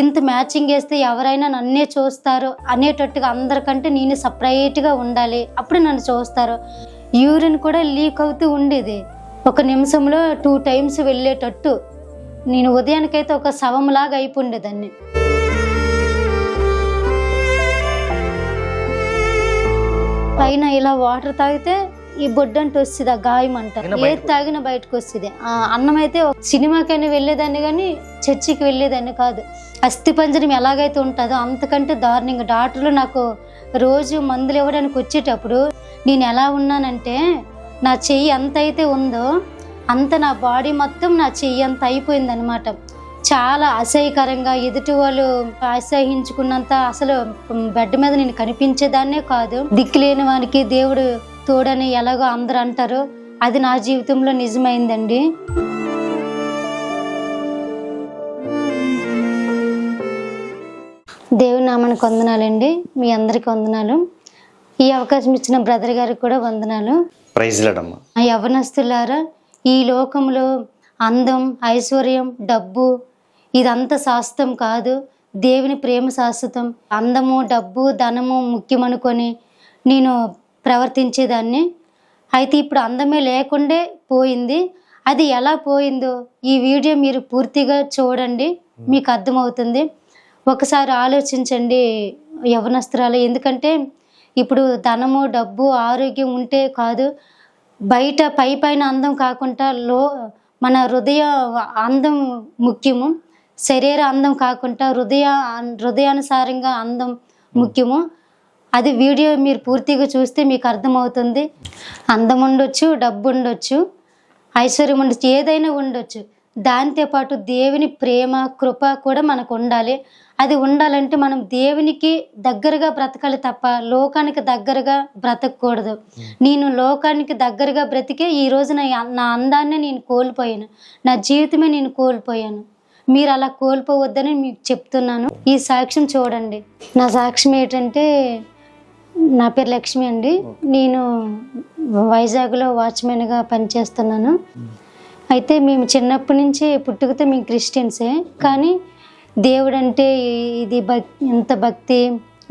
ఇంత మ్యాచింగ్ వేస్తే ఎవరైనా నన్నే చూస్తారు అనేటట్టుగా అందరికంటే నేను సపరేట్గా ఉండాలి, అప్పుడు నన్ను చూస్తారు. యూరిన్ కూడా లీక్ అవుతూ ఉండేది. ఒక నిమిషంలో 2 times వెళ్ళేటట్టు. నేను ఉదయానికైతే ఒక శవంలాగా అయిపోండేదాన్ని. పైన ఇలా వాటర్ తాగితే ఈ బొడ్డంటూ వస్తుంది, ఆ గాయం అంట. ఏది తాగినా బయటకు వస్తుంది. అన్నం అయితే సినిమాకైనా వెళ్ళేదాన్ని కానీ చర్చికి వెళ్ళేదాన్ని కాదు. అస్థిపంజరం ఎలాగైతే ఉంటుందో అంతకంటే దారుణంగా. డాక్టర్లు నాకు రోజు మందులు ఇవ్వడానికి వచ్చేటప్పుడు నేను ఎలా ఉన్నానంటే, నా చెయ్యి ఎంత అయితే ఉందో అంత నా బాడీ మొత్తం నా చెయ్యి అంత అయిపోయిందనమాట. చాలా అసహ్యకరంగా, ఎదుటి వాళ్ళు అసహించుకున్నంత అసలు బెడ్ మీద నేను కనిపించేదాన్నే కాదు. దిక్కులేని వానికి దేవుడు తోడని ఎలాగో అందరూ అంటారు, అది నా జీవితంలో నిజమైందండి. దేవుని నామానికి వందనాలండి. మీ అందరికి వందనాలు. ఈ అవకాశం ఇచ్చిన బ్రదర్ గారికి కూడా వందనాలు. ప్రైజ్ లార్డ్ అమ్మా. యవ్వనస్తులారా, ఈ లోకంలో అందం, ఐశ్వర్యం, డబ్బు ఇదంతా శాశ్వతం కాదు. దేవుని ప్రేమ శాశ్వతం. అందము, డబ్బు, ధనము ముఖ్యమనుకొని నేను ప్రవర్తించేదాన్ని. అయితే ఇప్పుడు అందమే లేకుండే పోయింది. అది ఎలా పోయిందో ఈ వీడియో మీరు పూర్తిగా చూడండి, మీకు అర్థమవుతుంది. ఒకసారి ఆలోచించండి యవ్వనస్తురాలు. ఎందుకంటే ఇప్పుడు ధనము, డబ్బు, ఆరోగ్యం ఉంటే కాదు, బయట పైన అందం కాకుండా మన హృదయ అందం ముఖ్యము. శరీర అందం కాకుండా హృదయానుసారంగా అందం ముఖ్యము. అది వీడియో మీరు పూర్తిగా చూస్తే మీకు అర్థమవుతుంది. అందం ఉండొచ్చు, డబ్బు ఉండొచ్చు, ఐశ్వర్యం ఉండొచ్చు, ఏదైనా ఉండొచ్చు. దాంతోపాటు దేవుని ప్రేమ, కృప కూడా మనకు ఉండాలి. అది ఉండాలంటే మనం దేవునికి దగ్గరగా బ్రతకాలి తప్ప లోకానికి దగ్గరగా బ్రతకూడదు. నేను లోకానికి దగ్గరగా బ్రతికే ఈరోజు నా అందాన్ని నేను కోల్పోయాను, నా జీవితమే నేను కోల్పోయాను. మీరు అలా కోల్పోవద్దని మీకు చెప్తున్నాను. ఈ సాక్ష్యం చూడండి. నా సాక్ష్యం ఏంటంటే, నా పేరు లక్ష్మి అండి. నేను వైజాగ్లో వాచ్మెన్గా పనిచేస్తున్నాను. అయితే మేము చిన్నప్పటి నుంచి పుట్టుకతో మేము క్రిస్టియన్సే, కానీ దేవుడు అంటే ఇది ఎంత భక్తి,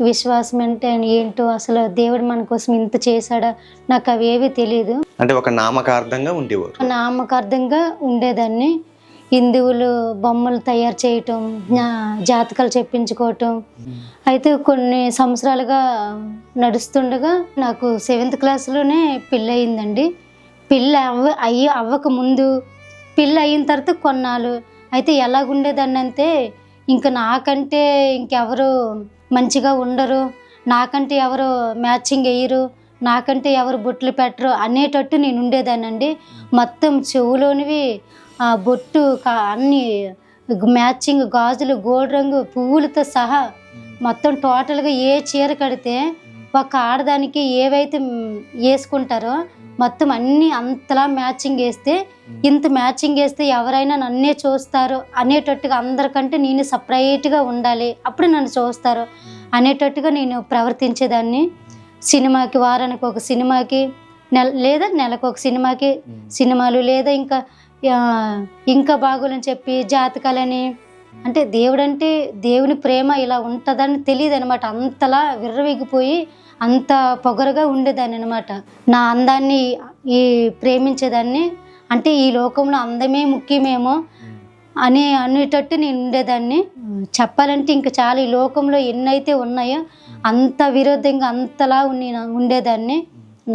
విశ్వాసం అంటే ఏంటో, అసలు దేవుడు మన కోసం ఇంత చేశాడా నాకు అవేవి తెలియదు. అంటే ఒక నామకార్థంగా ఉండేవారు. నామకార్థంగా ఉండేదాన్ని. హిందువులు బొమ్మలు తయారు చేయటం, జాతకాలు చెప్పించుకోవటం. అయితే కొన్ని సంవత్సరాలుగా నడుస్తుండగా నాకు 7th క్లాస్లోనే పెళ్ళి అయిందండి. పెళ్ళి అవ్వక ముందు, పెళ్ళి అయిన తర్వాత కొన్నాళ్ళు అయితే ఎలాగుండేదాన్ని అంటే, ఇంకా నాకంటే ఇంకెవరు మంచిగా ఉండరు, నాకంటే ఎవరు మ్యాచింగ్ వేయరు, నాకంటే ఎవరు బొట్లు పెట్టరు అనేటట్టు నేను ఉండేదానండి. మొత్తం చెవులోనివి బొట్టు అన్ని మ్యాచింగ్ గాజులు, గోల్డ్ రంగు పువ్వులతో సహా మొత్తం టోటల్గా ఏ చీర కడితే ఒక ఆడదానికి ఏవైతే వేసుకుంటారో మొత్తం అన్నీ అంతలా మ్యాచింగ్ వేస్తే, ఇంత మ్యాచింగ్ వేస్తే ఎవరైనా నన్నే చూస్తారు అనేటట్టుగా, అందరికంటే నేను సపరేట్గా ఉండాలి, అప్పుడు నన్ను చూస్తారు అనేటట్టుగా నేను ప్రవర్తించేదాన్ని. సినిమాకి వారానికి ఒక సినిమాకి, లేదా నెలకు ఒక సినిమాకి సినిమాలు, లేదా ఇంకా బాగోలని చెప్పి జాతకాలని. అంటే దేవుడంటే దేవుని ప్రేమ ఇలా ఉంటుందని తెలియదు అనమాట. అంతలా విర్రవీగిపోయి అంత పొగరుగా ఉండేదాన్ని అనమాట. నా అందాన్ని ప్రేమించేదాన్ని. అంటే ఈ లోకంలో అందమే ముఖ్యమేమో అనేటట్టు నేను ఉండేదాన్ని. చెప్పాలంటే ఇంకా చాలా ఈ లోకంలో ఎన్నైతే ఉన్నాయో అంత విరోధంగా అంతలా ఉండేదాన్ని.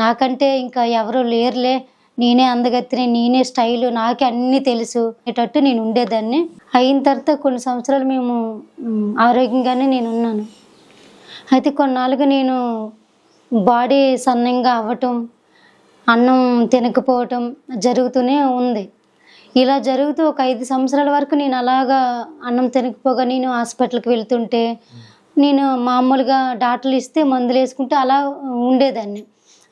నాకంటే ఇంకా ఎవరు లేరులే, నేనే అందగత్తిని, నేనే స్టైలు, నాకే అన్నీ తెలుసు అనేటట్టు నేను ఉండేదాన్ని. అయిన తర్వాత కొన్ని సంవత్సరాలు మేము ఆరోగ్యంగానే నేను ఉన్నాను. అయితే కొన్నాళ్ళుగా నేను బాడీ సన్నంగా అవ్వటం, అన్నం తినకపోవటం జరుగుతూనే ఉంది. ఇలా జరుగుతూ ఒక 5 సంవత్సరాల వరకు నేను అలాగా అన్నం తినకపోగా నేను హాస్పిటల్కి వెళ్తుంటే, నేను మామూలుగా డాక్టర్లు ఇస్తే మందులు వేసుకుంటే అలా ఉండేదాన్ని.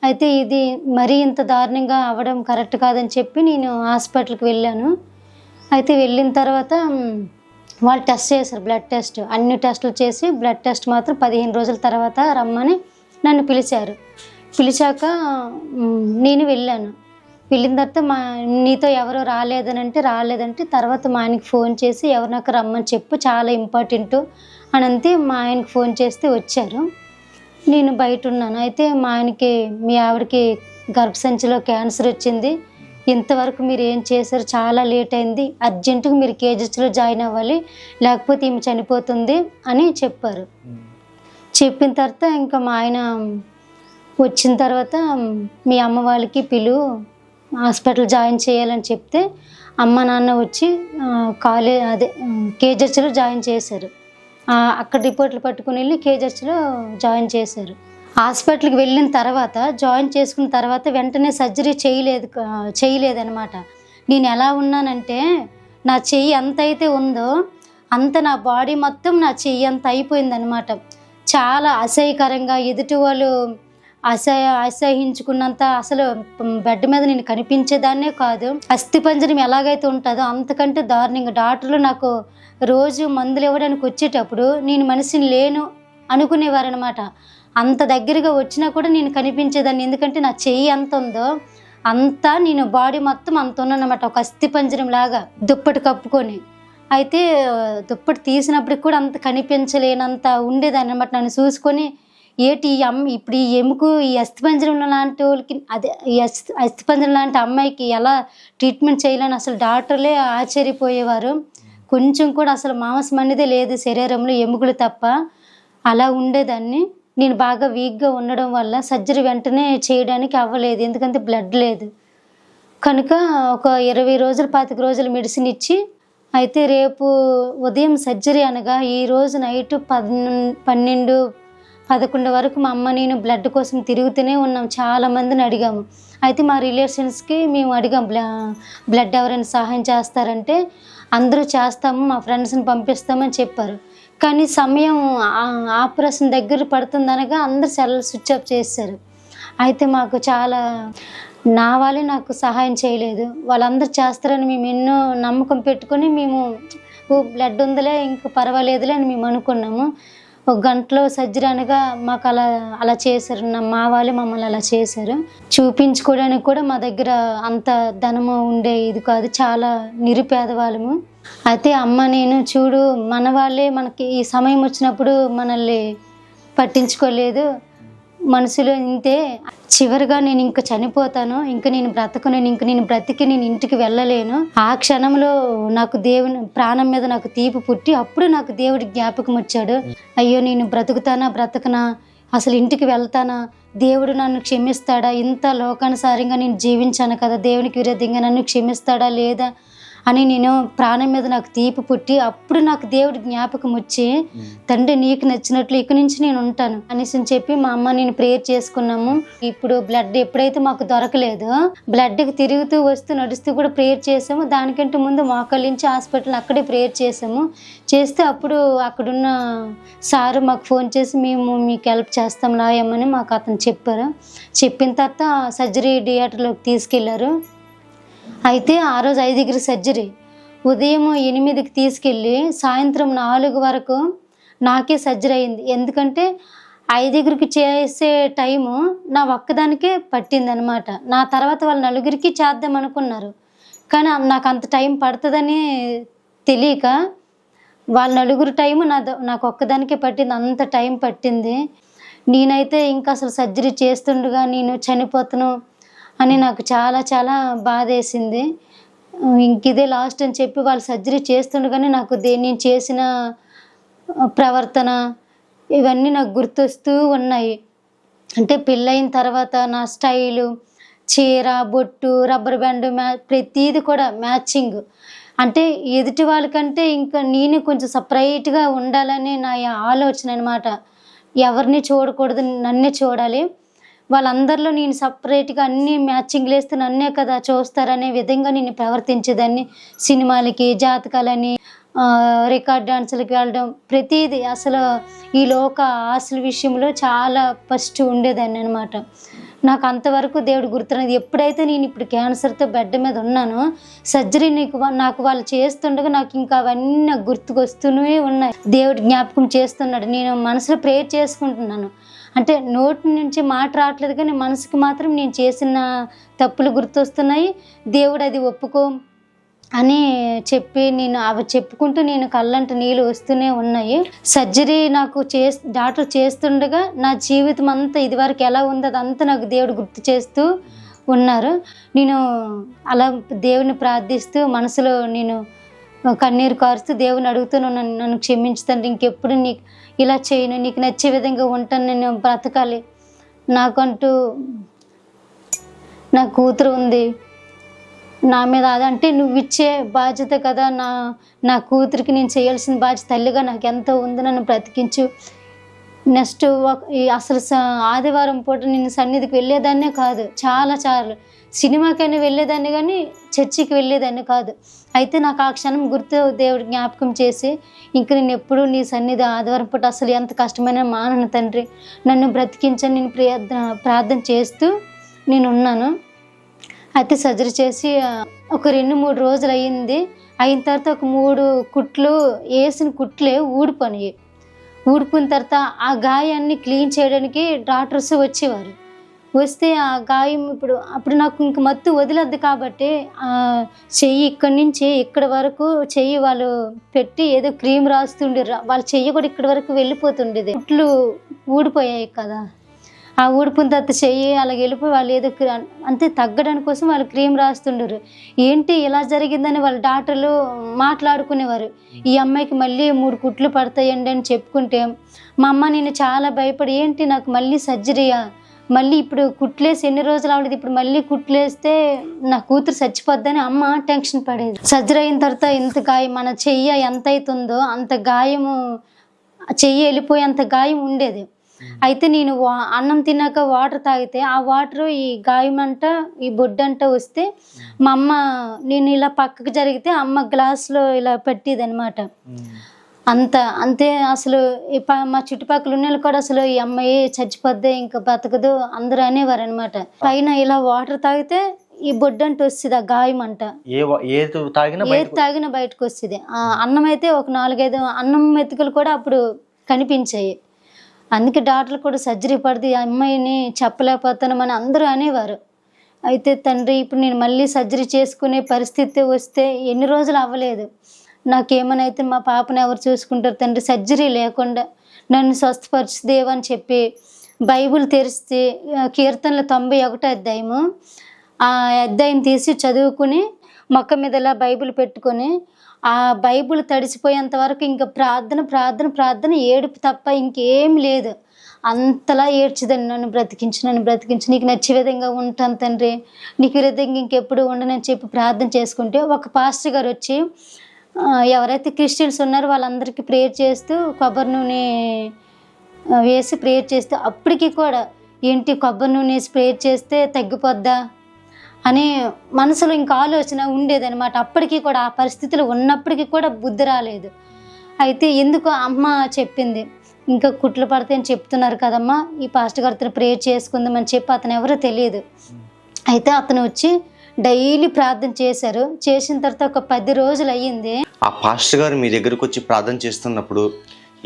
అయితే ఇది మరీ ఇంత దారుణంగా అవ్వడం కరెక్ట్ కాదని చెప్పి నేను హాస్పిటల్కి వెళ్ళాను. అయితే వెళ్ళిన తర్వాత వాళ్ళు టెస్ట్ చేశారు, బ్లడ్ టెస్ట్. అన్ని టెస్టులు చేసి బ్లడ్ టెస్ట్ మాత్రం 15 రోజుల తర్వాత రమ్మని నన్ను పిలిచారు. పిలిచాక నేను వెళ్ళాను. వెళ్ళిన తర్వాత నీతో ఎవరో రాలేదంటే తర్వాత మా ఆయనకి ఫోన్ చేసి ఎవరినొక రమ్మని చెప్పు, చాలా ఇంపార్టెంట్ అని అంతే. మా ఆయనకి ఫోన్ చేస్తే వచ్చారు. నేను బయట ఉన్నాను. అయితే మా ఆయనకి, మీ ఆవిడకి గర్భసంచిలో క్యాన్సర్ వచ్చింది, ఇంతవరకు మీరు ఏం చేశారు, చాలా లేట్ అయింది, అర్జెంటుగా మీరు కేజెస్లో జాయిన్ అవ్వాలి, లేకపోతే ఈమె చనిపోతుంది అని చెప్పారు. చెప్పిన తర్వాత ఇంకా మా ఆయన వచ్చిన తర్వాత మీ అమ్మ వాళ్ళకి హాస్పిటల్ జాయిన్ చేయాలని చెప్తే అమ్మ నాన్న వచ్చి కేజెస్లో జాయిన్ చేశారు. అక్కడ రిపోర్ట్లు పట్టుకుని వెళ్ళి కేజెస్లో జాయిన్ చేశారు. హాస్పిటల్కి వెళ్ళిన తర్వాత, జాయిన్ చేసుకున్న తర్వాత వెంటనే సర్జరీ చేయలేదన్నమాట. నేను ఎలా ఉన్నానంటే, నా చెయ్యి ఎంత అయితే ఉందో అంత, నా బాడీ మొత్తం నా చెయ్యి అంత అయిపోయిందనమాట. చాలా అసహ్యకరంగా, ఎదుటి వాళ్ళు అసహించుకున్నంత, అసలు బెడ్ మీద నేను కనిపించేదాన్నే కాదు. అస్థిపంజరం ఎలాగైతే ఉంటుందో అంతకంటే దారుణంగా. డాక్టర్లు నాకు రోజు మందులు ఇవ్వడానికి వచ్చేటప్పుడు నేను మనిషిని లేను అనుకునేవారనమాట. అంత దగ్గరగా వచ్చినా కూడా నేను కనిపించేదాన్ని. ఎందుకంటే నా చెయ్యి ఎంత ఉందో అంతా, నేను బాడీ మొత్తం అంత ఉన్నానమాట, ఒక అస్థిపంజరం లాగా దుప్పటి కప్పుకొని. అయితే దుప్పటి తీసినప్పటికి కూడా అంత కనిపించలేనంత ఉండేదాన్ని అనమాట. నన్ను చూసుకొని ఏటి ఇప్పుడు ఈ ఎముకు, ఈ అస్థిపంజరం లాంటి వాళ్ళకి, అదే ఈ అస్థిపంజరం లాంటి అమ్మాయికి ఎలా ట్రీట్మెంట్ చేయాలని అసలు డాక్టర్లే ఆశ్చర్యపోయేవారు. కొంచెం కూడా అసలు మాంసం అనేదే లేదు శరీరంలో, ఎముకలు తప్ప. అలా ఉండేదాన్ని. నేను బాగా వీక్గా ఉండడం వల్ల సర్జరీ వెంటనే చేయడానికి అవ్వలేదు, ఎందుకంటే బ్లడ్ లేదు కనుక. ఒక 20 రోజులు 25 రోజులు మెడిసిన్ ఇచ్చి, అయితే రేపు ఉదయం సర్జరీ అనగా ఈ రోజు నైట్ 12-11 వరకు మా అమ్మ నేను బ్లడ్ కోసం తిరుగుతూనే ఉన్నాం. చాలామందిని అడిగాము. అయితే మా రిలేషన్స్కి మేము అడిగాం, బ్లడ్ ఎవరైనా సహాయం చేస్తారంటే అందరూ చేస్తాము, మా ఫ్రెండ్స్ని పంపిస్తామని చెప్పారు. కానీ సమయం ఆపరేషన్ దగ్గర పడుతుందనగా అందరు సెల్ స్విచ్ ఆఫ్ చేశారు. అయితే మాకు చాలా, నా వాళ్ళే నాకు సహాయం చేయలేదు, వాళ్ళందరూ చేస్తారని మేము ఎన్నో నమ్మకం పెట్టుకొని మేము బ్లడ్ ఉందిలే ఇంకా పర్వాలేదులే అని మేము అనుకున్నాము. 1 గంటలో సర్జరీ అనగా మాకు అలా చేశారు. మా వాళ్ళే మమ్మల్ని అలా చేశారు. చూపించుకోవడానికి కూడా మా దగ్గర అంత ధనము ఉండే ఇది కాదు, చాలా నిరుపేదవాళ్ళము. అయితే అమ్మ నేను చూడు, మన వాళ్ళే మనకి ఈ సమయం వచ్చినప్పుడు మనల్ని పట్టించుకోలేదు, మనసులో ఇంతే, చివరిగా నేను ఇంక చనిపోతాను, ఇంక నేను బ్రతకను, నేను బ్రతికి నేను ఇంటికి వెళ్ళలేను. ఆ క్షణంలో నాకు దేవుని ప్రాణం మీద నాకు తీపి పుట్టి, అప్పుడు నాకు దేవుడి జ్ఞాపకం వచ్చాడు. అయ్యో నేను బ్రతకనా, అసలు ఇంటికి వెళ్తానా, దేవుడు నన్ను క్షమిస్తాడా, ఇంత లోకానుసారంగా నేను జీవించాను కదా, దేవునికి విరుద్ధంగా నన్ను క్షమిస్తాడా లేదా అని నేను ప్రాణం మీద నాకు తీపి పుట్టి, అప్పుడు నాకు దేవుడి జ్ఞాపకం వచ్చి, తండ్రి నీకు నచ్చినట్లు ఇక నుంచి నేను ఉంటాను అనేసి చెప్పి మా అమ్మ నేను ప్రేయర్ చేసుకున్నాము. ఇప్పుడు బ్లడ్ ఎప్పుడైతే మాకు దొరకలేదో, బ్లడ్కి తిరుగుతూ వస్తూ నడుస్తూ కూడా ప్రేయర్ చేసాము. దానికంటే ముందు మోకాళ్ళించి హాస్పిటల్ అక్కడే ప్రేయర్ చేస్తే అప్పుడు అక్కడున్న సారు మాకు ఫోన్ చేసి, మేము మీకు హెల్ప్ చేస్తాం లాయమ్మని మాకు అతను చెప్పారు. చెప్పిన తర్వాత సర్జరీ థియేటర్లోకి తీసుకెళ్లారు. అయితే ఆ రోజు 5కి సర్జరీ, ఉదయం 8కి తీసుకెళ్ళి సాయంత్రం 4 వరకు నాకే సర్జరీ అయింది. ఎందుకంటే 5కి చేసే టైము నా ఒక్కదానికే పట్టింది అనమాట. నా తర్వాత వాళ్ళు 4కి చేద్దాం అనుకున్నారు, కానీ నాకు అంత టైం పడుతుందని తెలియక వాళ్ళ 4 టైము నాకు ఒక్కదానికే పట్టింది, అంత టైం పట్టింది. నేనైతే ఇంకా అసలు సర్జరీ చేస్తుండగా నేను చనిపోతాను అని నాకు చాలా చాలా బాధ వేసింది. ఇంక ఇదే లాస్ట్ అని చెప్పి వాళ్ళు సర్జరీ చేస్తుండగానే నాకు నేను చేసిన ప్రవర్తన ఇవన్నీ నాకు గుర్తొస్తూ ఉన్నాయి. అంటే పెళ్ళైన తర్వాత నా స్టైలు, చీర, బొట్టు, రబ్బర్ బ్యాండ్, ప్రతిదీ కూడా మ్యాచింగ్. అంటే ఎదుటి వాళ్ళకంటే ఇంకా నేను కొంచెం సపరేట్గా ఉండాలని నా ఆలోచన అనమాట. ఎవరిని చూడకూడదు, నన్నే చూడాలి. వాళ్ళందరిలో నేను సపరేట్గా అన్ని మ్యాచింగ్లు వేస్తే నన్నే కదా చూస్తారనే విధంగా నేను ప్రవర్తించేదాన్ని. సినిమాలకి, జాతకాలని, రికార్డ్ డాన్సులకి వెళ్ళడం, ప్రతిదీ అసలు ఈ లోక ఆశల విషయంలో చాలా ఫస్ట్ ఉండేదాన్ని అనమాట. నాకు అంతవరకు దేవుడు గుర్తున్నది. ఎప్పుడైతే నేను ఇప్పుడు క్యాన్సర్తో బెడ్ మీద ఉన్నానో, సర్జరీ నాకు వాళ్ళు చేస్తుండగా నాకు ఇంకా అవన్నీ నాకు గుర్తుకొస్తూనే ఉన్నాయి. దేవుడు జ్ఞాపకం చేస్తున్నాడు. నేను మనసులో ప్రేయర్ చేసుకుంటున్నాను. అంటే నోటి నుంచి మాట రావట్లేదు కానీ మనసుకి మాత్రం నేను చేసిన తప్పులు గుర్తొస్తున్నాయి, దేవుడు అది ఒప్పుకో అని చెప్పి నేను అవి చెప్పుకుంటూ నేను కళ్ళంట నీళ్ళు వస్తూనే ఉన్నాయి. సర్జరీ నాకు డాక్టర్ చేస్తుండగా నా జీవితం అంతా ఇదివరకు ఎలా ఉందో అదంతా నాకు దేవుడు గుర్తు చేస్తూ ఉన్నారు. నేను అలా దేవుని ప్రార్థిస్తూ మనసులో నేను కన్నీరు కారుస్తూ దేవుని అడుగుతున్నాను, నన్ను క్షమించుతాను, ఇంకెప్పుడు నీకు ఇలా చేయను, నీకు నచ్చే విధంగా ఉంటాను, నేను బ్రతకాలి, నాకంటూ నా కూతురు ఉంది, నా మీద అదంటే నువ్వు ఇచ్చే బాధ్యత కదా, నా కూతురికి నేను చేయాల్సిన బాధ్యత, తల్లిగా నాకు ఎంతో ఉంది, నన్ను బ్రతికించు. నెక్స్ట్ అసలు ఆదివారం పూట నేను సన్నిధికి వెళ్ళేదాన్నే కాదు, చాలా సినిమాకైనా వెళ్ళేదాన్ని కానీ చర్చికి వెళ్ళేదాన్ని కాదు. అయితే నాకు ఆ క్షణం గుర్తు దేవుడు జ్ఞాపకం చేసి, ఇంక నేను ఎప్పుడు నీ సన్నిధి ఆదివారం పూట అసలు ఎంత కష్టమైన మానను తండ్రి, నన్ను బ్రతికించని నేను ప్రార్థన చేస్తూ నేను ఉన్నాను. అయితే సర్జరీ చేసి ఒక 2-3 రోజులు అయిన తర్వాత ఒక 3 కుట్లు వేసిన కుట్లే ఊడిపోయిన తర్వాత ఆ గాయాన్ని క్లీన్ చేయడానికి డాక్టర్స్ వచ్చేవారు. వస్తే ఆ గాయం అప్పుడు నాకు ఇంక మత్తు వదిలద్దు కాబట్టి చెయ్యి ఇక్కడి నుంచి ఇక్కడి వరకు చెయ్యి వాళ్ళు పెట్టి ఏదో క్రీమ్ రాస్తుండేరు, వాళ్ళ చెయ్యి కూడా ఇక్కడి వరకు వెళ్ళిపోతుండేది. కుట్లు ఊడిపోయాయి కదా, ఆ ఊడిపోయిన తర్వాత చెయ్యి అలాగ వెళ్ళిపోయి వాళ్ళు ఏదో అంతే తగ్గడానికి కోసం వాళ్ళు క్రీమ్ రాస్తుండరు. ఏంటి ఇలా జరిగిందని వాళ్ళ డాక్టర్లు మాట్లాడుకునేవారు. ఈ అమ్మాయికి మళ్ళీ 3 కుట్లు పడతాయండి అని చెప్పుకుంటే మా అమ్మ నేను చాలా భయపడి, ఏంటి నాకు మళ్ళీ సర్జరీయా, మళ్ళీ ఇప్పుడు కుట్లేసి ఎన్ని రోజులు అవలేదు, ఇప్పుడు మళ్ళీ కుట్లేస్తే నా కూతురు చచ్చిపోద్దని అమ్మ టెన్షన్ పడేది. సర్జరీ అయిన తర్వాత ఇంత గాయం, మన చెయ్యి ఎంత అవుతుందో అంత గాయము, చెయ్యి వెళ్ళిపోయి అంత గాయం ఉండేది. అయితే నేను అన్నం తిన్నాక వాటర్ తాగితే ఆ వాటర్ ఈ గాయమంట ఈ బొడ్డంట వస్తే మా అమ్మ, నేను ఇలా పక్కకు జరిగితే అమ్మ గ్లాస్లో ఇలా పెట్టేది అనమాట. అంతే అసలు మా చుట్టుపక్కల ఉన్న కూడా అసలు ఈ అమ్మాయి చచ్చిపోద్దే, ఇంకా బతకదు అందరూ అనేవారు అనమాట. పైన ఇలా వాటర్ తాగితే ఈ బొడ్డంట వస్తుంది, ఆ గాయం అంట ఏది తాగినా బయటకు వస్తుంది. అన్నం అయితే ఒక 4-5 అన్నం మెతుకులు కూడా అప్పుడు కనిపించాయి. అందుకే డాక్టర్లు కూడా సర్జరీ పడితే అమ్మాయిని చెప్పలేకపోతానమని అందరూ అనేవారు. అయితే తండ్రి ఇప్పుడు నేను మళ్ళీ సర్జరీ చేసుకునే పరిస్థితి వస్తే ఎన్ని రోజులు అవ్వలేదు, నాకేమైనా అయితే మా పాపను ఎవరు చూసుకుంటారు తండ్రి, సర్జరీ లేకుండా నన్ను స్వస్థపరచు దేవా అని చెప్పి బైబిల్ తెరిస్తే కీర్తనలు 91 అధ్యాయము ఆ అధ్యాయం తీసి చదువుకుని మొక్క మీద ఇలా బైబిల్ పెట్టుకొని ఆ బైబిల్ తడిసిపోయేంత వరకు ఇంకా ప్రార్థన ఏడుపు తప్ప ఇంకేం లేదు. అంతలా ఏడ్చిదని, నన్ను బ్రతికించు, నీకు నచ్చే విధంగా ఉంటాను తండ్రి, నీకు విధంగా ఇంకెప్పుడు ఉండనని చెప్పి ప్రార్థన చేసుకుంటే ఒక పాస్టర్ గారు వచ్చి ఎవరైతే క్రిస్టియన్స్ ఉన్నారో వాళ్ళందరికీ ప్రేయర్ చేస్తూ కొబ్బరి నూనె వేసి ప్రేయర్ చేస్తూ, అప్పటికి కూడా ఏంటి కొబ్బరి నూనె వేసి ప్రేయర్ చేస్తే తగ్గిపోద్దా అని మనసులో ఇంకా ఆలోచన ఉండేదన్నమాట. అప్పటికీ కూడా ఆ పరిస్థితులు ఉన్నప్పటికీ కూడా బుద్ధి రాలేదు. అయితే ఎందుకు అమ్మ చెప్పింది, ఇంకా కుట్లు పడతాయని చెప్తున్నారు కదమ్మా, ఈ పాస్టర్ గారితో ప్రేయర్ చేసుకుందామని చెప్పి అతను ఎవరో తెలియదు. అయితే అతను వచ్చి డైలీ ప్రార్థన చేశారు. చేసిన తర్వాత ఒక 10 రోజులు అయ్యింది. ఆ పాస్టర్ గారు మీ దగ్గరకు వచ్చి ప్రార్థన చేస్తున్నప్పుడు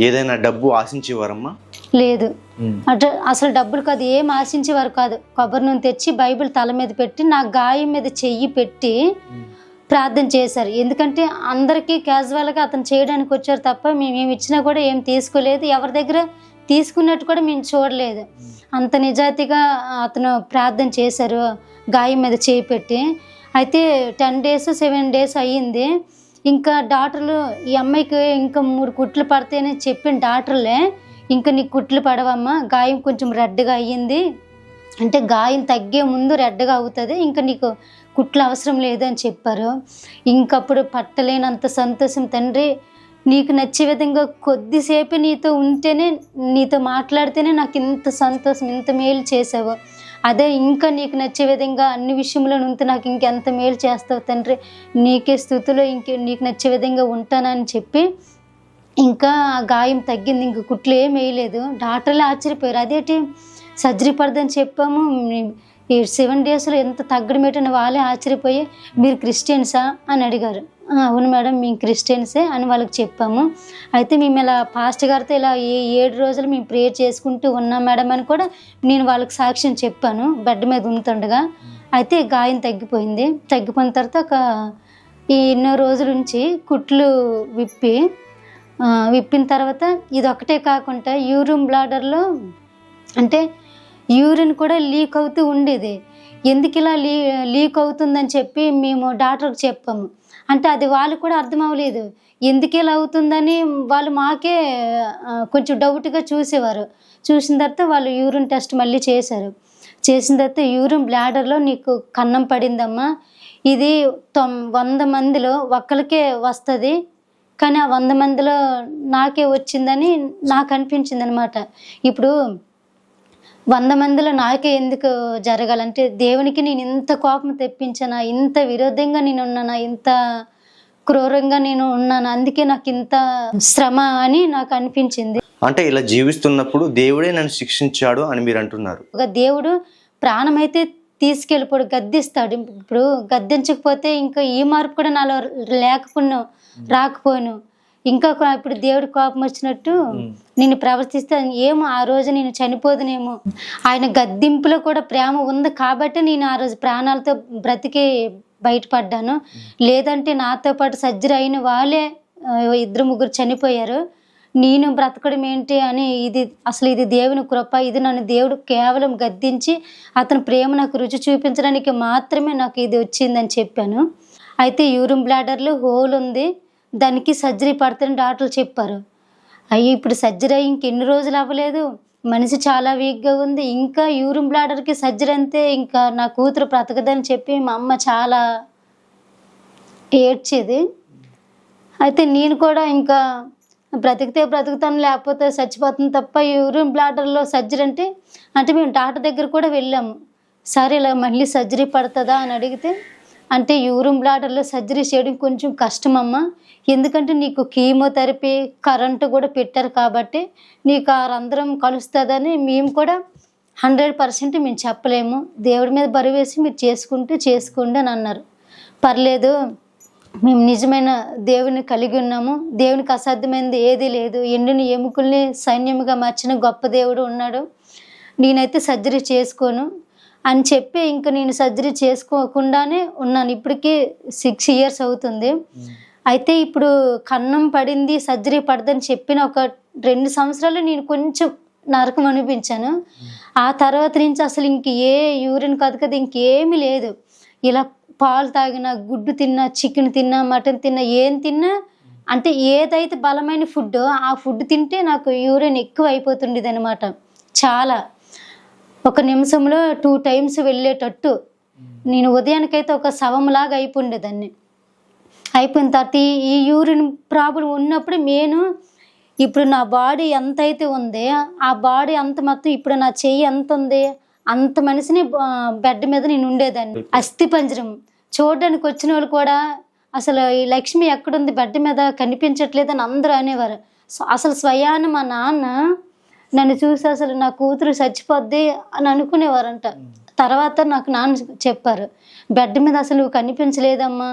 ఏదైనా డబ్బు ఆశించేవారమ్మా? లేదు, అంటే అసలు డబ్బులు కాదు, ఏం ఆశించేవారు కాదు. కొబ్బరి నూనె తెచ్చి బైబిల్ తల మీద పెట్టి నా గాయం మీద చెయ్యి పెట్టి ప్రార్థన చేశారు. ఎందుకంటే అందరికీ క్యాజువల్గా అతను చేయడానికి వచ్చారు తప్ప మేము ఇచ్చినా కూడా ఏం తీసుకోలేదు, ఎవరి దగ్గర తీసుకున్నట్టు కూడా మేము చూడలేదు. అంత నిజాయితీగా అతను ప్రార్థన చేశారు గాయం మీద చేయి పెట్టి. అయితే 10 days 7 days అయ్యింది. ఇంకా డాక్టర్లు ఈ అమ్మాయికి ఇంకా 3 కుట్లు పడతాయని చెప్పిన డాక్టర్లే, ఇంకా నీకు కుట్లు పడవమ్మా, గాయం కొంచెం రెడ్గా అయ్యింది, అంటే గాయం తగ్గే ముందు రెడ్గా అవుతుంది, ఇంకా నీకు కుట్లు అవసరం లేదు అని చెప్పారు. ఇంకప్పుడు పట్టలేనంత సంతోషం తండ్రి, నీకు నచ్చే విధంగా కొద్దిసేపు నీతో ఉంటేనే, నీతో మాట్లాడితేనే నాకు ఇంత సంతోషం, ఇంత మేలు చేసావు, అదే ఇంకా నీకు నచ్చే విధంగా అన్ని విషయంలో నుండి నాకు ఇంకెంత మేలు చేస్తావు తండ్రి, నీకే స్థుతిలో నీకు నచ్చే విధంగా ఉంటానని చెప్పి ఇంకా ఆ గాయం తగ్గింది, ఇంక కుట్లు ఏం వేయలేదు. డాక్టర్లే ఆశ్చర్యపోయారు, అదేంటి సర్జరీ పడదని చెప్పాము, ఈ 7 daysలో ఎంత తగ్గడమేటని వాళ్ళే ఆశ్చర్యపోయి మీరు క్రిస్టియన్సా అని అడిగారు. అవును మేడం మేము క్రిస్టియన్సే అని వాళ్ళకి చెప్పాము. అయితే మేము ఇలా పాస్టర్ గారితో ఇలా 7 రోజులు మేము ప్రేయర్ చేసుకుంటూ ఉన్నాం మేడం అని కూడా నేను వాళ్ళకి సాక్ష్యం చెప్పాను బెడ్ మీద ఉంటుండగా. అయితే గాయం తగ్గిపోయింది. తగ్గిపోయిన తర్వాత ఈ ఎన్నో రోజుల నుంచి కుట్లు విప్పిన తర్వాత ఇదొక్కటే కాకుండా యూరిన్ బ్లాడర్లో అంటే యూరిన్ కూడా లీక్ అవుతూ ఉండేది. ఎందుకు ఇలా లీక్ అవుతుందని చెప్పి మేము డాక్టర్కి చెప్పాము. అంటే అది వాళ్ళకు కూడా అర్థం అవ్వలేదు. ఎందుకు ఇలా అవుతుందని వాళ్ళు మాకే కొంచెం డౌట్గా చూసేవారు. చూసిన తర్వాత వాళ్ళు యూరిన్ టెస్ట్ మళ్ళీ చేశారు. చేసిన తర్వాత యూరిన్ బ్లాడర్లో నీకు కన్నం పడిందమ్మా, ఇది 100 మందిలో ఒక్కరికే వస్తుంది, కానీ ఆ 100 మందిలో నాకే వచ్చిందని నాకు అనిపించింది అనమాట. ఇప్పుడు 100 మందిలో నాకే ఎందుకు జరగాలంటే దేవునికి నేను ఇంత కోపం తెప్పించానా, ఇంత విరోధంగా నేను ఉన్నానా, ఇంత క్రూరంగా నేను ఉన్నాను, అందుకే నాకు ఇంత శ్రమ అని నాకు అనిపించింది. అంటే ఇలా జీవిస్తున్నప్పుడు దేవుడే నన్ను శిక్షించాడు అని మీరు అంటున్నారు. ఒక దేవుడు ప్రాణమైతే తీసుకెళ్ళిపోడు, గద్దిస్తాడు. ఇప్పుడు గద్దించకపోతే ఇంకా ఈ మార్పు కూడా నాలో రాకపోను. ఇంకా ఇప్పుడు దేవుడి కోపం వచ్చినట్టు నేను ప్రవర్తిస్తే ఏమో ఆ రోజు నేను చనిపోదునేమో. ఆయన గద్దింపులో కూడా ప్రేమ ఉంది కాబట్టి నేను ఆ రోజు ప్రాణాలతో బ్రతికి బయటపడ్డాను. లేదంటే నాతో పాటు సర్జరీ అయిన వాళ్ళే 2-3 చనిపోయారు. నేను బ్రతకడం ఏంటి అని ఇది దేవుని కృప. ఇది నన్ను దేవుడు కేవలం గద్దించి అతని ప్రేమ నాకు రుచి చూపించడానికి మాత్రమే నాకు ఇది వచ్చిందని చెప్పాను. అయితే యూరిన్ బ్లాడర్లో హోల్ ఉంది, దానికి సర్జరీ పడుతుందని డాక్టర్లు చెప్పారు. ఇప్పుడు సర్జరీ ఇంకెన్ని రోజులు అవ్వలేదు, మనిషి చాలా వీక్గా ఉంది, ఇంకా యూరిన్ బ్లాడర్కి సర్జరీ అంతే, ఇంకా నా కూతురు బ్రతకదని చెప్పి మా అమ్మ చాలా ఏడ్చేది. అయితే నేను కూడా ఇంకా బ్రతికితే బ్రతుకుతాను, లేకపోతే చచ్చిపోతాను తప్ప యూరిన్ బ్లాడర్లో సర్జరీ అంటే మేము డాక్టర్ దగ్గర కూడా వెళ్ళాము. సరే ఇలా మళ్ళీ సర్జరీ పడుతుందా అని అడిగితే, అంటే యూరిన్ బ్లాడర్లో సర్జరీ చేయడం కొంచెం కష్టమమ్మా, ఎందుకంటే నీకు కీమోథెరపీ కరెంటు కూడా పెట్టారు కాబట్టి నీకు ఆ రంధ్రం కలుస్తుందని మేము కూడా 100% మేము చెప్పలేము, దేవుడి మీద బరువేసి మీరు చేసుకోండి అని అన్నారు. పర్లేదు, మేము నిజమైన దేవుని కలిగి ఉన్నాము, దేవునికి అసాధ్యమైనది ఏదీ లేదు, ఎండిన ఎముకల్ని సైన్యముగా మార్చిన గొప్ప దేవుడు ఉన్నాడు, నేనైతే సర్జరీ చేసుకోను అని చెప్పి ఇంకా నేను సర్జరీ చేసుకోకుండానే ఉన్నాను. ఇప్పటికీ 6 years అవుతుంది. అయితే ఇప్పుడు కన్నం పడింది, సర్జరీ పడదని చెప్పిన ఒక 2 సంవత్సరాలు నేను కొంచెం నరకం అనిపించాను. ఆ తర్వాత నుంచి అసలు యూరిన్ కాదు కదా ఇంకేమీ లేదు. ఇలా పాలు తాగినా, గుడ్డు తిన్నా, చికెన్ తిన్నా, మటన్ తిన్నా, ఏం తిన్నా అంటే ఏదైతే బలమైన ఫుడ్ ఆ ఫుడ్ తింటే నాకు యూరిన్ ఎక్కువ అయిపోతుండేది అనమాట. చాలా ఒక నిమిషంలో 2 times వెళ్ళేటట్టు నేను ఉదయానికైతే ఒక శవంలాగా అయిపోయిండేదాన్ని. అయిపోయిన తర్వాత ఈ యూరిన్ ప్రాబ్లం ఉన్నప్పుడు ఇప్పుడు నా బాడీ ఎంత అయితే ఉందో ఆ బాడీ అంత మొత్తం ఇప్పుడు నా చెయ్యి ఎంత ఉంది అంత మనిషిని బెడ్ మీద నేను ఉండేదాన్ని. అస్థి పంజరం చూడడానికి వచ్చిన వాళ్ళు కూడా అసలు ఈ లక్ష్మి ఎక్కడుంది, బెడ్ మీద కనిపించట్లేదని అందరూ అనేవారు. అసలు స్వయాన మా నాన్న నన్ను చూసి అసలు నా కూతురు చచ్చిపోద్ది అని అనుకునేవారంట. తర్వాత నాకు నాన్న చెప్పారు, బెడ్ మీద అసలు నువ్వు కనిపించలేదమ్మా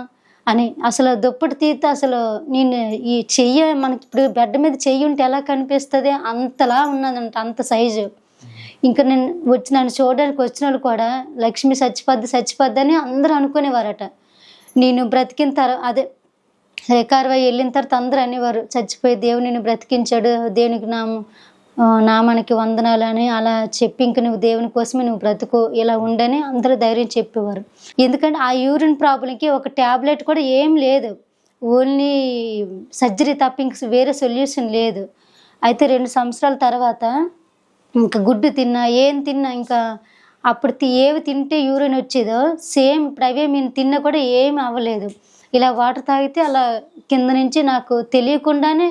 అని. అసలు దుప్పటి తీస్తే అసలు నేను ఈ చెయ్యి మనకి ఇప్పుడు బెడ్ మీద చెయ్యి ఉంటే ఎలా కనిపిస్తుంది అంతలా ఉన్నదంట, అంత సైజు. ఇంకా నన్ను చూడడానికి వచ్చిన వాళ్ళు కూడా లక్ష్మి చచ్చిపోద్ది అని అందరూ అనుకునేవారట. నేను బ్రతికిన తర్వాత రికవర్ అయ్యి వెళ్ళిన తర్వాత అందరూ అనేవారు, చచ్చిపోయి దేవుడు నిన్ను బ్రతికించాడు, దేవునికి నామానికి వందనాలు అని అలా చెప్పి ఇంక నువ్వు దేవుని కోసమే నువ్వు బ్రతుకు, ఇలా ఉండని అందరూ ధైర్యం చెప్పేవారు. ఎందుకంటే ఆ యూరిన్ ప్రాబ్లంకి ఒక ట్యాబ్లెట్ కూడా ఏం లేదు, ఓన్లీ సర్జరీ తప్ప ఇంక వేరే సొల్యూషన్ లేదు. అయితే 2 సంవత్సరాల తర్వాత ఇంకా గుడ్డు తిన్నా, ఏం తిన్నా, ఇంకా అప్పుడు ఏవి తింటే యూరిన్ వచ్చేదో సేమ్ ఇప్పుడు అవే మేము తిన్నా కూడా ఏమి అవ్వలేదు. ఇలా వాటర్ తాగితే అలా కింద నుంచి నాకు తెలియకుండానే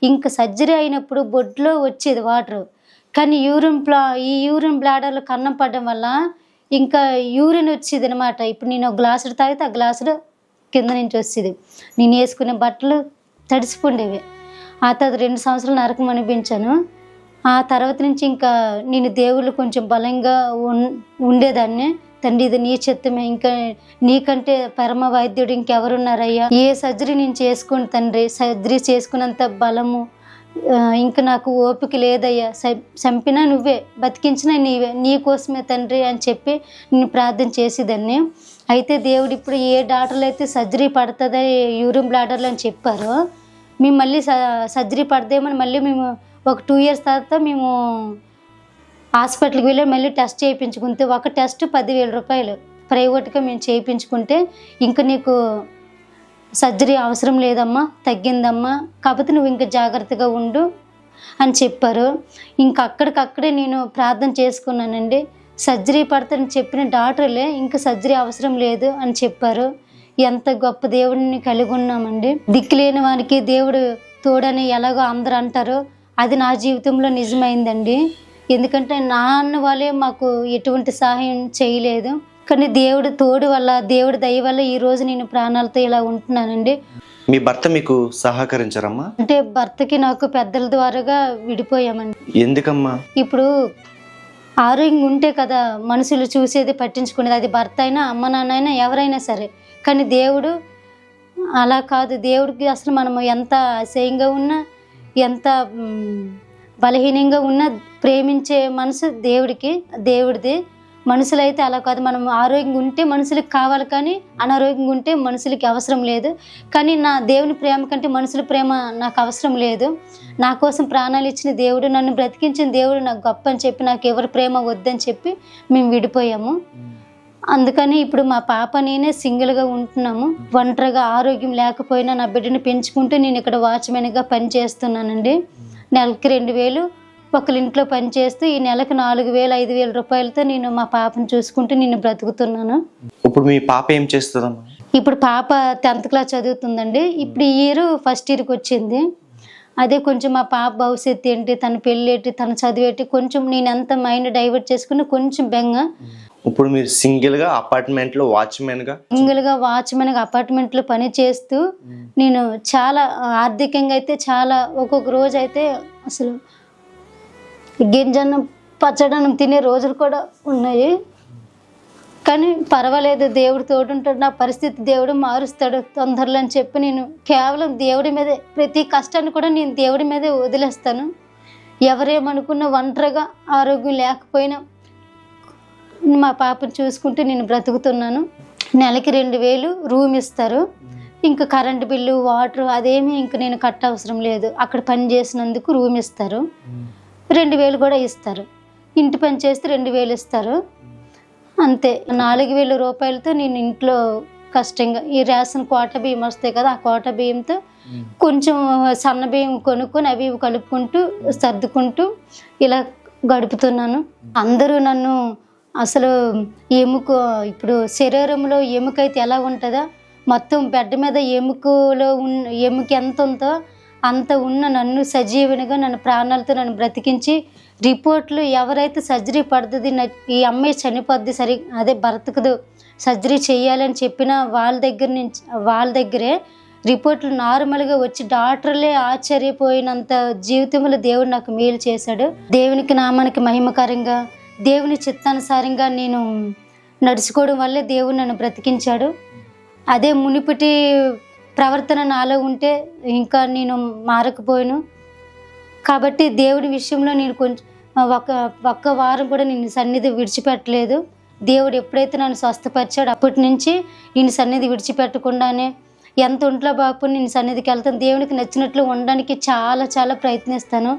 ఇంకా సర్జరీ అయినప్పుడు బొడ్లో వచ్చేది వాటర్. కానీ ఈ యూరిన్ బ్లాడర్లో కన్నం పడడం వల్ల ఇంకా యూరిన్ వచ్చేది అనమాట. ఇప్పుడు నేను ఒక గ్లాసుడు తాగితే ఆ గ్లాసులో కింద నుంచి వచ్చేది. నేను వేసుకునే బట్టలు తడిసిపోండేవి. ఆ తర్వాత 2 సంవత్సరాలు నరకం అనిపించాను. ఆ తర్వాత నుంచి ఇంకా నేను దేవుళ్ళు కొంచెం బలంగా ఉండేదాన్ని. తండ్రి ఇది నీ చిత్తమే, ఇంకా నీకంటే పరమ వైద్యుడు ఇంకెవరున్నారయ్యా, ఏ సర్జరీ నేను చేసుకోను తండ్రి, సర్జరీ చేసుకున్నంత బలము ఇంకా నాకు ఓపిక లేదయ్యా, చంపినా నువ్వే, బతికించినా నీవే, నీ కోసమే తండ్రి అని చెప్పి నేను ప్రార్థన చేసేదాన్ని. అయితే దేవుడు ఇప్పుడు ఏ డాక్టర్లు అయితే సర్జరీ పడుతుంది యూరిన్ బ్లాడర్లు అని చెప్పారో, మేము మళ్ళీ సర్జరీ పడదేమని మళ్ళీ మేము ఒక 2 years తర్వాత మేము హాస్పిటల్కి వెళ్ళి మళ్ళీ టెస్ట్ చేయించుకుంటే ఒక టెస్ట్ 10,000 రూపాయలు ప్రైవేట్గా మేము చేయించుకుంటే, ఇంకా నీకు సర్జరీ అవసరం లేదమ్మా, తగ్గిందమ్మా, కాకపోతే నువ్వు ఇంకా జాగ్రత్తగా ఉండు అని చెప్పారు. ఇంకా అక్కడికక్కడే నేను ప్రార్థన చేసుకున్నానండి. సర్జరీ పడతానని చెప్పిన డాక్టర్లే ఇంకా సర్జరీ అవసరం లేదు అని చెప్పారు. ఎంత గొప్ప దేవుడిని కలిగి ఉన్నామండి. దిక్కులేని వానికి దేవుడు తోడని ఎలాగో అందరూ అంటారు, అది నా జీవితంలో నిజమైందండి. ఎందుకంటే నాన్న వాళ్ళే మాకు ఎటువంటి సహాయం చేయలేదు, కానీ దేవుడు తోడు వల్ల, దేవుడి దయ వల్ల ఈరోజు నేను ప్రాణాలతో ఇలా ఉంటున్నానండి. మీ భర్త మీకు సహకరించారమ్మా? అంటే భర్తకి నాకు పెద్దల ద్వారాగా విడిపోయామండి. ఎందుకమ్మా? ఇప్పుడు ఆరోగ్యం ఉంటే కదా మనుషులు చూసేది, పట్టించుకునేది, అది భర్త అయినా అమ్మ నాన్న అయినా ఎవరైనా సరే. కానీ దేవుడు అలా కాదు. దేవుడికి అసలు మనము ఎంత అసహ్యంగా ఉన్నా, ఎంత బలహీనంగా ఉన్నా ప్రేమించే మనసు దేవుడిది. మనుషులైతే అలా కాదు. మనం ఆరోగ్యంగా ఉంటే మనుషులకు కావాలి, కానీ అనారోగ్యంగా ఉంటే మనుషులకి అవసరం లేదు. కానీ నా దేవుని ప్రేమ కంటే మనుషుల ప్రేమ నాకు అవసరం లేదు. నా కోసం ప్రాణాలు ఇచ్చిన దేవుడు, నన్ను బ్రతికించిన దేవుడు నాకు గొప్ప అని చెప్పి, నాకు ఎవరి ప్రేమ వద్దని చెప్పి మేము విడిపోయాము. అందుకని ఇప్పుడు మా పాప నేనే సింగిల్గా ఉంటున్నాము. ఒంటరిగా ఆరోగ్యం లేకపోయినా నా బిడ్డని పెంచుకుంటూ నేను ఇక్కడ వాచ్మెన్గా పనిచేస్తున్నానండి. నెలకి 2,000 ఒకళ్ళ ఇంట్లో పనిచేస్తూ ఈ నెలకు 4,000 5,000 రూపాయలతో నేను మా పాపను చూసుకుంటూ నేను బ్రతుకుతున్నాను. ఇప్పుడు మీ పాప ఏం చేస్తుందమ్మా? ఇప్పుడు పాప 10th క్లాస్ చదువుతుందండి. ఇప్పుడు ఈ ఇయర్ ఫస్ట్ ఇయర్కి వచ్చింది. అదే కొంచెం మా పాప భవిష్యత్తు ఏంటి, తన పెళ్ళేటి, తన చదివేటి, కొంచెం నేను ఎంత మైండ్ డైవర్ట్ చేసుకుని కొంచెం బెంగ. ఇప్పుడు మీరు సింగిల్గా అపార్ట్మెంట్లో వాచ్మెన్గా అపార్ట్మెంట్లో పని చేస్తూ నేను చాలా ఆర్థికంగా అయితే చాలా, ఒక్కొక్క రోజు అయితే అసలు గింజన్నం పచ్చడన్నం తినే రోజులు కూడా ఉన్నాయి. కానీ పర్వాలేదు, దేవుడు తోడుంటాడు, నా పరిస్థితి దేవుడు మారుస్తాడు తొందరలో అని చెప్పి నేను కేవలం దేవుడి మీదే, ప్రతి కష్టాన్ని కూడా నేను దేవుడి మీదే వదిలేస్తాను. ఎవరేమనుకున్న ఒంటరిగా ఆరోగ్యం లేకపోయినా మా పాపను చూసుకుంటూ నేను బ్రతుకుతున్నాను. నెలకి 2,000 రూమ్ ఇస్తారు, ఇంకా కరెంటు బిల్లు, వాటర్ అదేమీ ఇంక నేను కట్ట అవసరం లేదు. అక్కడ పని చేసినందుకు రూమ్ ఇస్తారు, 2,000 కూడా ఇస్తారు. ఇంటి పని చేస్తే 2,000 ఇస్తారు, అంతే. 4,000 రూపాయలతో నేను ఇంట్లో కష్టంగా ఈ రేషన్ కోట బియ్యం వస్తాయి కదా, ఆ కోట బియ్యంతో కొంచెం సన్న బియ్యం కొనుక్కొని అవి ఇవి కలుపుకుంటూ సర్దుకుంటూ ఇలా గడుపుతున్నాను. అందరూ నన్ను అసలు ఇప్పుడు శరీరంలో ఎముకైతే ఎలా ఉంటుందో, మొత్తం బెడ్ మీద ఎముక ఎంత ఉందో అంత ఉన్న నన్ను సజీవునిగా, నన్ను ప్రాణాలతో నన్ను బ్రతికించి, రిపోర్ట్లు ఎవరైతే సర్జరీ పడుతుంది, ఈ అమ్మాయి చనిపోద్ది, అదే బ్రతకదు, సర్జరీ చేయాలని చెప్పిన వాళ్ళ దగ్గరే రిపోర్ట్లు నార్మల్గా వచ్చి డాక్టర్లే ఆశ్చర్యపోయినంత జీవితంలో దేవుడు నాకు మేలు చేశాడు. దేవునికి నామానికి మహిమకరంగా, దేవుని చిత్తానుసారంగా నేను నడుచుకోవడం వల్లే దేవుడు నన్ను బ్రతికించాడు. అదే మునిపటి ప్రవర్తన నాలో ఉంటే ఇంకా నేను మారకపోయాను. కాబట్టి దేవుడి విషయంలో నేను కొంచెం ఒక్క వారం కూడా నేను సన్నిధి విడిచిపెట్టలేదు. దేవుడు ఎప్పుడైతే నన్ను స్వస్థపరిచాడో అప్పటి నుంచి నేను సన్నిధి విడిచిపెట్టకుండానే, ఎంత ఒంట్లో బాగుపడి నేను సన్నిధికి వెళ్తాను. దేవునికి నచ్చినట్లు ఉండడానికి చాలా చాలా ప్రయత్నిస్తాను.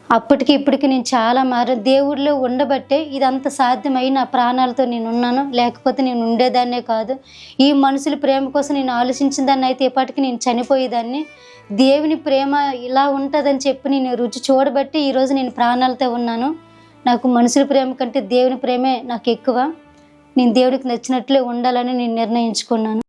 అప్పటికి ఇప్పటికి నేను చాలా దేవుడిలో ఉండబట్టే ఇదంతా సాధ్యమై నా ప్రాణాలతో నేను ఉన్నాను. లేకపోతే నేను ఉండేదాన్నే కాదు. ఈ మనుషుల ప్రేమ కోసం నేను ఆలోచించిన దాన్ని అయితే ఇప్పటికి నేను చనిపోయేదాన్ని. దేవుని ప్రేమ ఇలా ఉంటుందని చెప్పి నేను రుచి చూడబట్టి ఈరోజు నేను ప్రాణాలతో ఉన్నాను. నాకు మనుషుల ప్రేమ కంటే దేవుని ప్రేమే నాకు ఎక్కువ. నేను దేవుడికి నచ్చినట్లే ఉండాలని నేను నిర్ణయించుకున్నాను.